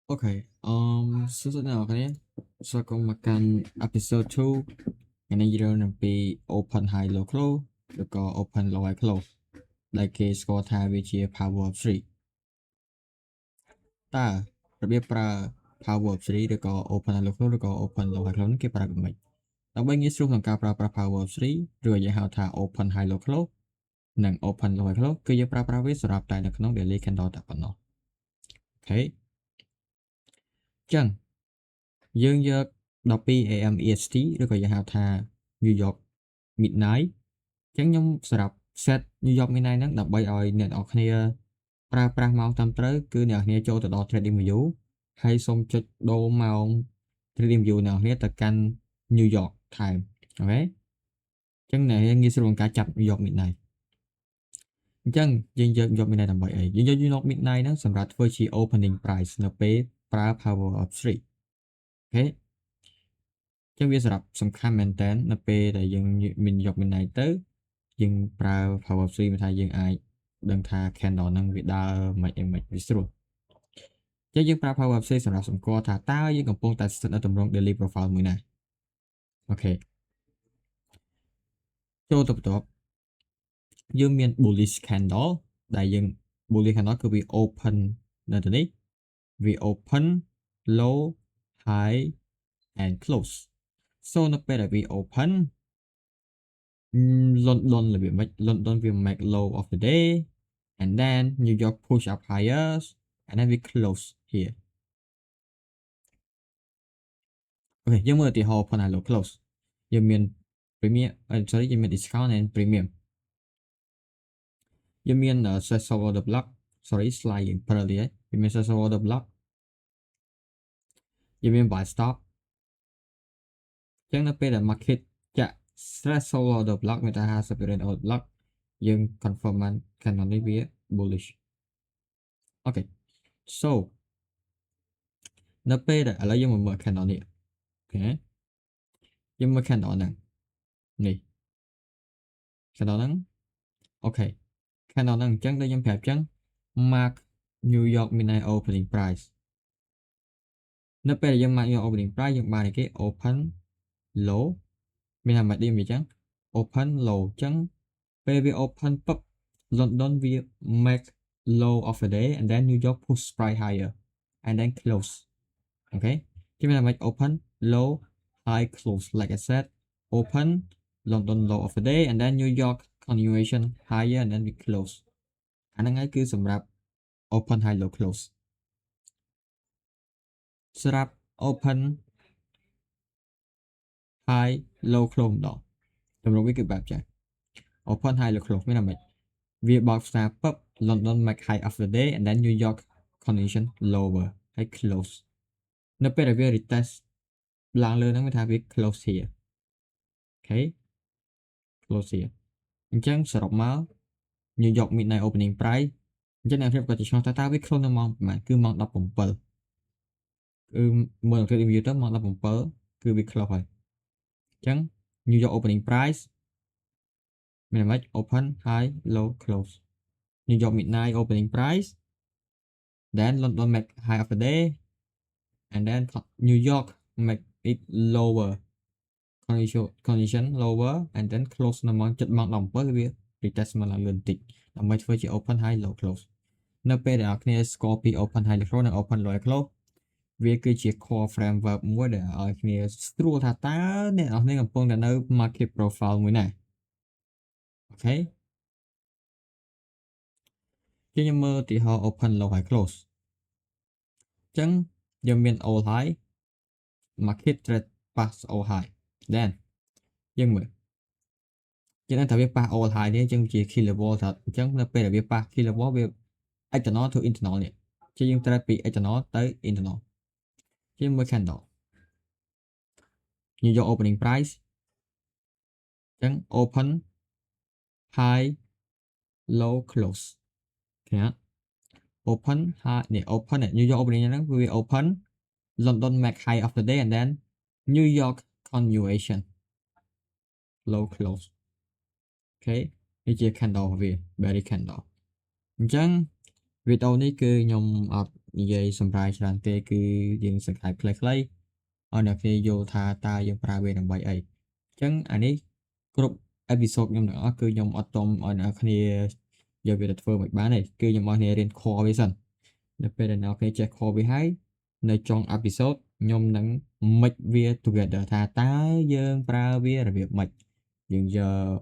Okay, so now kan ya, so aku makan episode 2 ngày nay giờ nó bị open high low close แล้วก็ open low high close ได้เคสก็ทายวิธี power of 3តើរបៀបប្រើ power of 3 ឬក៏ open high low close ឬក៏ open low high close នេះគេប្រើយ៉ាងម៉េចដើម្បីងាយស្រួលក្នុងការប្រើប្រាស់ power of 3 ឬក៏យើងហៅថា open high low close និង open low high close គឺយើងប្រើប្រាស់វាសម្រាប់តែនៅក្នុង daily candle តែប៉ុណ្ណោះអូខេចឹងយើងយក12 AM EST ឬក៏យើងហៅថា New York Midnight អញ្ចឹងខ្ញុំសម្រាប់ set New York Midnight ហ្នឹងដើម្បីឲ្យអ្នកនរគ្នាប្រើប្រាស់ម៉ោងត្រឹមត្រូវគឺអ្នកនរគ្នាចូលទៅដល់ Trading View ហើយសូមចុចដូរម៉ោង Trading View អ្នកនរគ្នាទៅកាន់ New York Time អូខេអញ្ចឹងអ្នកងាយស្រួលក្នុងការចាប់ New York Midnight អញ្ចឹងយើងយក New York Midnight ដើម្បីអីយើងយក New York Midnight ហ្នឹងសម្រាប់ធ្វើជា opening price នៅពេលប្រើ power of 3អូខេចឹងវាសម្រាប់សំខាន់មែនតើនៅពេលដែលយើងមានយក midnight ទៅយើងប្រើ power 3មកថាយើងអាចដឹងថា candle ហ្នឹងវាដើរមិនអីមិនវាស្រួលចឹងយើងប្រើ power 3សម្រាប់សម្គាល់ថាតើយើងកំពុងតែស្ថិតនៅទម្រង់ daily profile មួយណាអូខេចូលទៅបន្ទាប់យើងមាន bullish candle ដែលយើង bullish candle គឺវា open នៅទីនេះវា open low high and close so នៅពេលដែលវា open London របៀបម៉េច London will make low of the day and then New York push up higher and then we close here អូខេយើងមើលឧទាហរណ៍ open high low close យើងមាន premium sorry យើងមាន discount and premium យើងមាន sell order block sorry slide យើងប្រើនេះយើងមាន sell order block យើងមាន buy stop អញ្ចឹងនៅពេលដែល market ចាក់ sell order block មានតែ50% order block យើង confirm បាន candle នេះវា bullish អូខេ so នៅពេលដែលឥឡូវយើងមកមើល candle នេះអូខេយើងមើល candle ហ្នឹងនេះ candle ហ្នឹងអូខេ candle ហ្នឹងអញ្ចឹងដូចខ្ញុំប្រាប់អញ្ចឹង mark New York Midnight opening price នៅពេលដែលយើង mark New York opening price យើងបានគេ open low មានថាម៉េចឌីមអញ្ចឹង open low អញ្ចឹងពេលវា open ពឹប London វា make low of the day and then New York push price higher and then close អូខេគេមានថាម៉េច open low high close like I said open London low of the day and then New York continuation higher and then we close អាហ្នឹងហើយគឺសម្រាប់ open high low close សម្រាប់ open high low close ម្ដងតម្រូវវាគឺបែបចាស់ open high low close មានថាម៉េចវាបោកផ្សារពឹប London make high of the day and then New York continuation lower ហើយ close នៅពេលដែលវា retest ឡើងលើហ្នឹងមានថាវា close here អូខេ close here អញ្ចឹងសរុបមក New York Midnight opening price អញ្ចឹងអ្នកខ្ញុំក៏ជាឆ្ងល់ថាវា close នៅម៉ោងប្រហែលគឺម៉ោង17គឺមើលទៅ review ទៅម៉ោង17គឺវា close ហើយអញ្ចឹង New York opening price មានម៉េច open high low close New York Midnight opening price then London make high of the day and then New York make it lower condition lower and then close នៅម៉ោង7ម៉ោង17វា retest មកឡើងលឿនបន្តិចដើម្បីធ្វើជា open high low close នៅពេលដែលអ្នកគ្នាស្គាល់ពី open high low close និង open low close វាគឺជា core framework មួយដែលឲ្យគ្នាស្រួលថាតើអ្នកនរគ្នាកំពុងតែនៅ market profile មួយណាអូខេខ្ញុំមើលឧទាហរណ៍ open low high close អញ្ចឹងយើងមាន all high market trade pass all high then យើងមើលយើងដឹងថាវាប៉ះ all high នេះអញ្ចឹងជា key level ថាអញ្ចឹងនៅពេលដែលវាប៉ះ key level វា external to internal នេះជាយើងត្រូវពី external ទៅ internal ជាមើល candle New York opening price អញ្ចឹង open high low close ឃើញអត់ open high នេះ open New York opening ហ្នឹងវា open London make high of the day and then New York continuation low close អូខេនេះជា candle វា bearish candle អញ្ចឹងវីដេអូនេះគឺខ្ញុំអត់ និយាយសម្រាយច្រើនទេគឺយើងសង្ខេបខ្លីៗឲ្យអ្នកគ្នាយល់ថាតើយើងប្រើវាដើម្បីអីអញ្ចឹងអានេះគ្រប់អេពីសូតខ្ញុំទាំងអស់គឺខ្ញុំអត់តន់ឲ្យអ្នកគ្នាយកវាទៅធ្វើមិនបានទេគឺខ្ញុំឲ្យអ្នករៀន core វាសិននៅពេលដែលអ្នកគ្នាចេះ core វាហើយនៅចុងអេពីសូតខ្ញុំនឹង mix វា together ថាតើយើងប្រើវារបៀបម៉េចយើងយក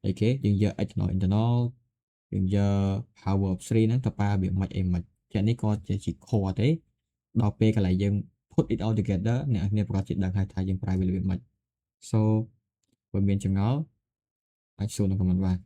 អីគេយើងយក external យើងយក power of 3ហ្នឹងទៅប្រើរបៀបម៉េចអីម៉េចចានេះក៏ជា core ទេដល់ពេលកន្លែងយើង put it all together អ្នកគ្នាប្រកាសជាដឹងហើយថាយើងប្រើវារបៀបម៉េច so បើមានចម្ងល់អាចសួរនៅ comment បាន